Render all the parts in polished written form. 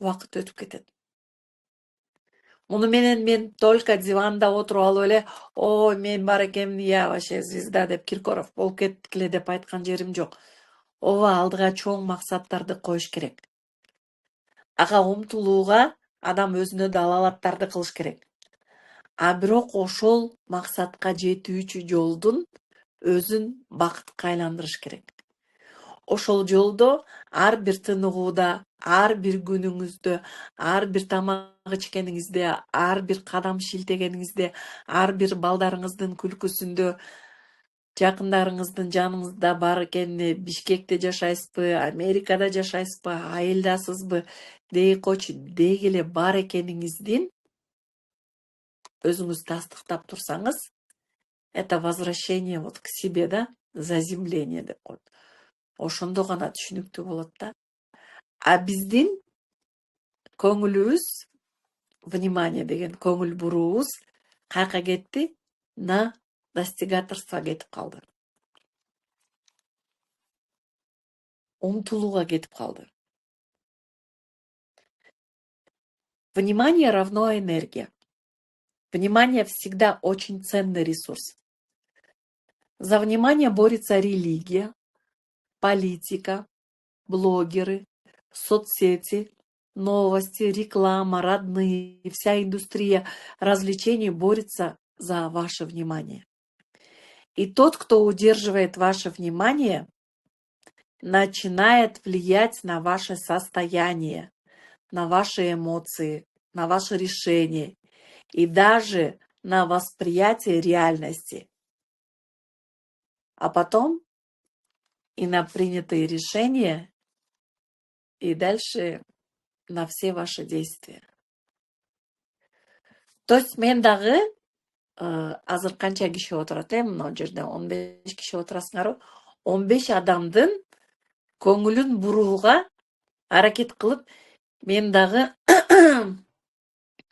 убакыт өтүп кетет. Муну менен мен только диванда отуруп алып эле, о, мен бар экенмин, я вообще звезда деп Киркоров болуп кеткиле деп айткан жерим жок. Ооба, алдыга чоң максаттарды коюш керек. Ага умтулууга адам өзүнө далалаттарды кылыш керек. А бирок ошол максатка жетүүчү жолдун өзүн бакытка айландырыш керек. Ошол жолдо ар бир тыныгууда, ар бир күнүңүздө, ар бир тамак ичкениңизде, ар бир кадам шилтегениңизде, ар бир балдарыңыздын күлкүсүндө, жакындарыңыздын жаныңызда бар экенине, Бишкекте жашайсызбы, Америкада жашайсызбы, айылдасызбы, дейкоч деги эле бар экениңиздин өзүңүз тастыктап турсаңыз, это возвращение вот к себе, да, заземление деп коет. Ошондо гана түшүнүктүү болот да. А биздин көңүлүбүз, внимание деген көңүл буруубуз каяка кетти? На достигаторство кетип калды. Умтулууга кетип калды. Внимание равно энергия. Внимание всегда очень ценный ресурс. За внимание борется религия, политика, блогеры, соцсети, новости, реклама, родные, вся индустрия развлечений борется за ваше внимание. И тот, кто удерживает ваше внимание, начинает влиять на ваше состояние, на ваши эмоции, на ваши решения и даже на восприятие реальности. А потом и на принятые решения, и дальше на все ваши действия. То есть мен дагы азыр канча киши отурат, мына жерде 15 киши отурасыңарбы? 15 адамдын көңүлүн бурууга аракет кылып, мен дагы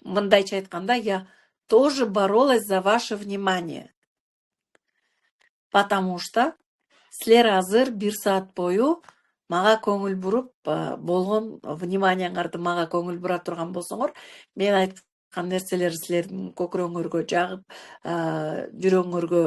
мындайча айтканда, я тоже боролась за ваше внимание. Потому что силер азыр 1 саат бою мага көңүл буруп, болгон вниманиеңарды мага көңүл бура турган болсоңор, мен айткан нерселер силердин көкүрөгүңөргө жагып, жүрөгүңөргө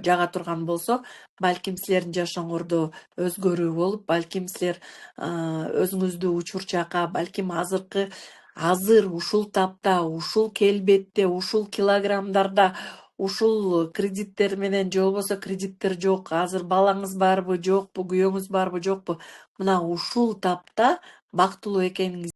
жага турган болсо, балким силердин жашооңордо өзгөрүү болуп, балким силер өзүңүздү учурчакка, балким азыр ушул тапта, ушул келбетте, ушул килограммдарда, ушул кредиттер менен, же болбосо кредиттер жок, азыр балаңыз барбы, жокпу, күйөөңүз барбы, жокпу, мына ушул тапта бактылуу экениңиз